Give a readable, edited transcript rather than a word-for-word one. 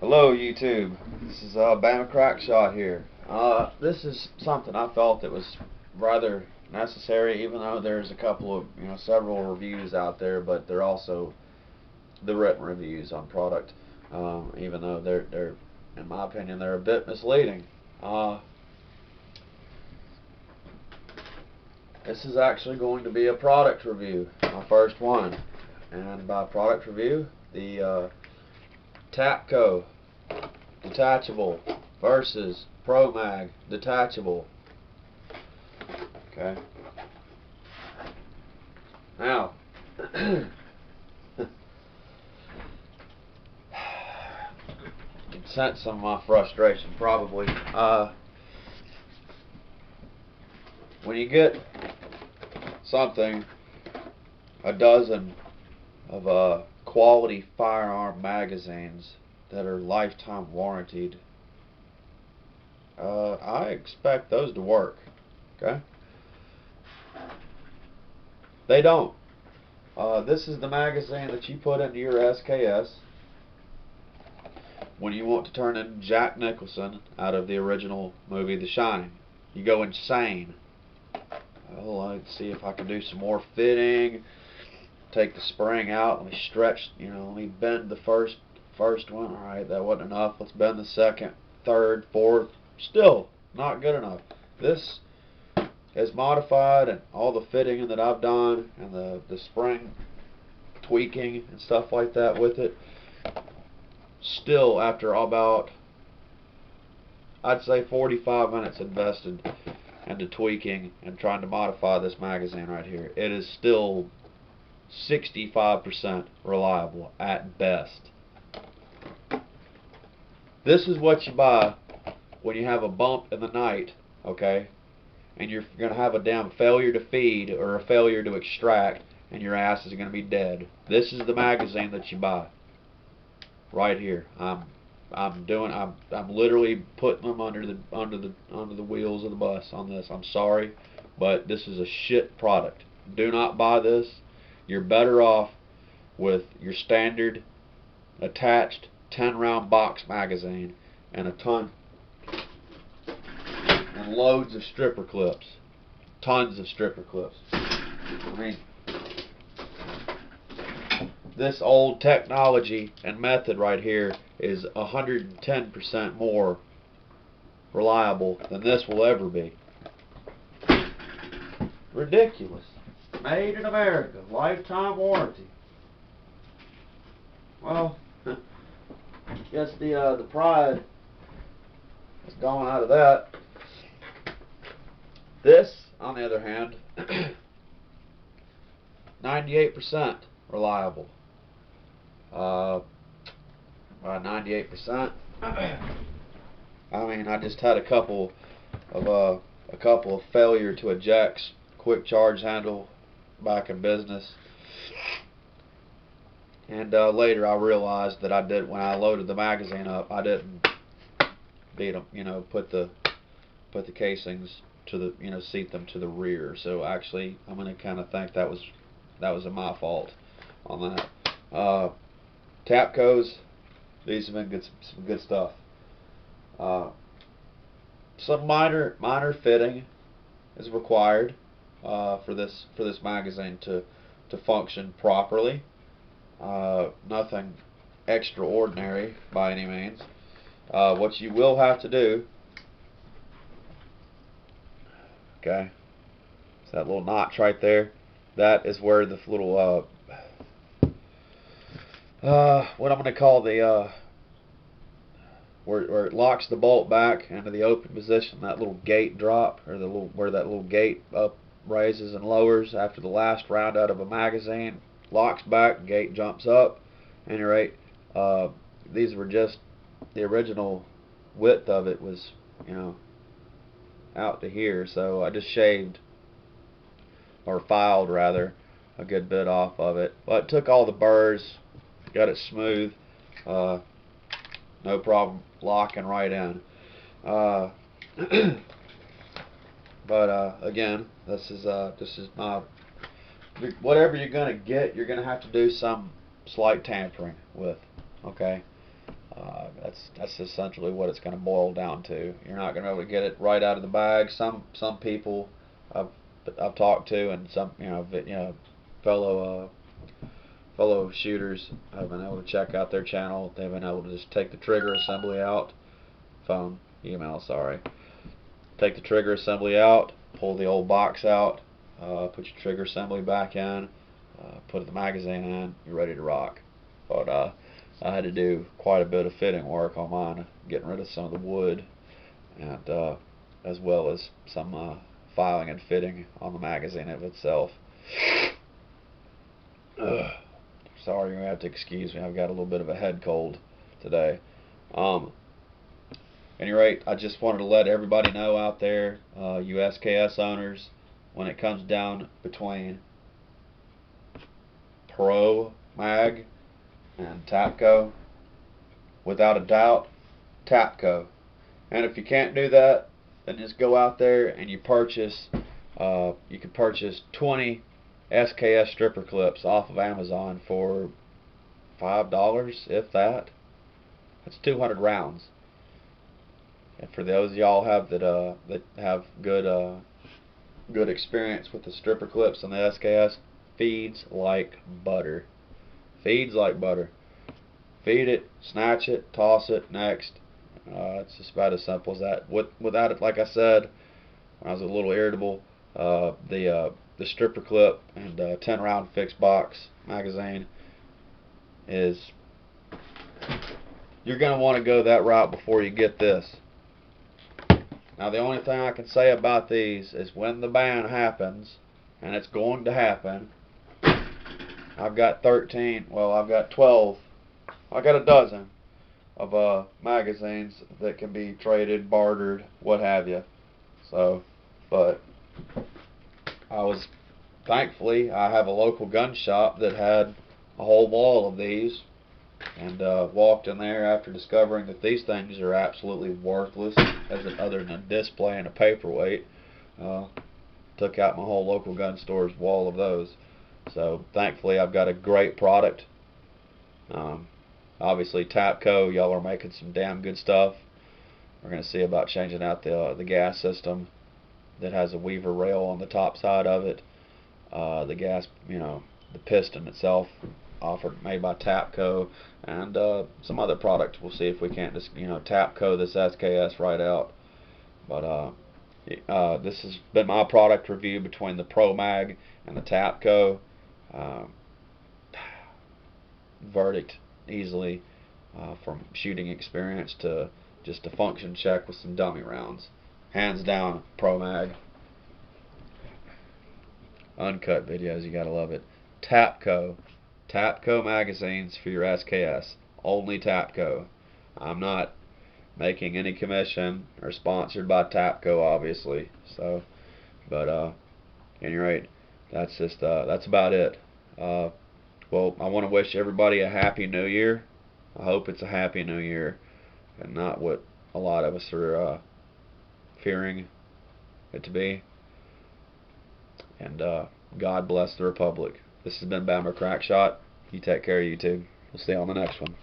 Hello YouTube, this is Bama Crackshot here. This is something I felt that was rather necessary, even though there's a couple of, several reviews out there, but they're also the written reviews on product, even though they're, in my opinion, they're a bit misleading. This is actually going to be a product review, my first one, and by product review, the Tapco detachable versus Pro Mag detachable. Okay. Now, you can sense some of my frustration probably. When you get something, a dozen of quality firearm magazines that are lifetime warranted, I expect those to work. Okay? They don't. This is the magazine that you put into your SKS when you want to turn into Jack Nicholson out of the original movie The Shining. You go insane. Well, let's see if I can do some more fitting. Take the spring out. Let me stretch. Let me bend the first one. All right, that wasn't enough. Let's bend the second, third, fourth. Still not good enough. This is modified, and all the fitting that I've done, and the spring tweaking and stuff like that with it. Still, after about, I'd say 45 minutes invested into tweaking and trying to modify this magazine right here, it is still 65% reliable at best. This is what you buy when you have a bump in the night, okay, and you're going to have a damn failure to feed or a failure to extract, and your ass is going to be dead. This is the magazine that you buy right here. I'm literally putting them under the wheels of the bus on this. I'm sorry, but this is a shit product. Do not buy this. You're better off with your standard attached 10-round box magazine and a ton and loads of stripper clips. Tons of stripper clips. I mean, this old technology and method right here is 110% more reliable than this will ever be. Ridiculous. Made in America, lifetime warranty. Well, I guess the pride is gone out of that. This, on the other hand, 98% reliable. 98%. I mean, I just had a couple of failure to ejects, quick charge handle back in business, and later I realized that when I loaded the magazine up, I didn't beat them, put the casings to the, seat them to the rear. So actually, I'm gonna kind of think that was my fault on that. Tapco's, these have been some good stuff. Some minor fitting is required for this magazine to function properly. Nothing extraordinary by any means. What you will have to do, okay, it's that little notch right there. That is where the little what I'm going to call the where it locks the bolt back into the open position. That little gate drop, or where that little gate up raises and lowers after the last round out of a magazine, locks back, gate jumps up. At any rate, these were just the original width of it was, out to here, so I just shaved, or filed rather, a good bit off of it. But took all the burrs, got it smooth, no problem locking right in. But again, this is not, whatever you're gonna get, you're gonna have to do some slight tampering with. Okay, That's essentially what it's going to boil down to. You're not going to be able to get it right out of the bag. Some people I've talked to, and some fellow fellow shooters, I've been able to check out their channel. They've been able to just take the trigger assembly out, email, take the trigger assembly out, pull the old box out, put your trigger assembly back in, put the magazine in, you're ready to rock. But I had to do quite a bit of fitting work on mine, getting rid of some of the wood, and as well as some filing and fitting on the magazine of itself. Sorry, you're going to have to excuse me. I've got a little bit of a head cold today. At any rate, I just wanted to let everybody know out there, you SKS owners, when it comes down between Pro Mag and Tapco, without a doubt, Tapco. And if you can't do that, then just go out there and you can purchase 20 SKS stripper clips off of Amazon for $5, if that. That's 200 rounds. And for those of y'all that have good experience with the stripper clips and the SKS, feeds like butter. Feeds like butter. Feed it, snatch it, toss it, next. It's just about as simple as that. Without it, like I said, when I was a little irritable, the stripper clip and 10 round fixed box magazine is, you're going to want to go that route before you get this. Now the only thing I can say about these is when the ban happens, and it's going to happen, I've got 12, I've got a dozen of magazines that can be traded, bartered, what have you. So, but thankfully I have a local gun shop that had a whole wall of these, and walked in there after discovering that these things are absolutely worthless other than a display and a paperweight. Took out my whole local gun store's wall of those. So thankfully I've got a great product. Obviously Tapco, y'all are making some damn good stuff. We're going to see about changing out the gas system that has a weaver rail on the top side of it. The gas, the piston itself, made by Tapco, and some other product. We'll see if we can't just Tapco this SKS right out. But this has been my product review between the Pro Mag and the Tapco. Verdict easily, from shooting experience to just a function check with some dummy rounds. Hands down, Pro Mag. Uncut videos, you gotta love it. Tapco magazines for your SKS. Only Tapco. I'm not making any commission or sponsored by Tapco, obviously. So, but at any rate, that's about it. Well, I want to wish everybody a happy New Year. I hope it's a happy New Year, and not what a lot of us are fearing it to be. And God bless the Republic. This has been Bama Crackshot. You take care, YouTube. We'll see you on the next one.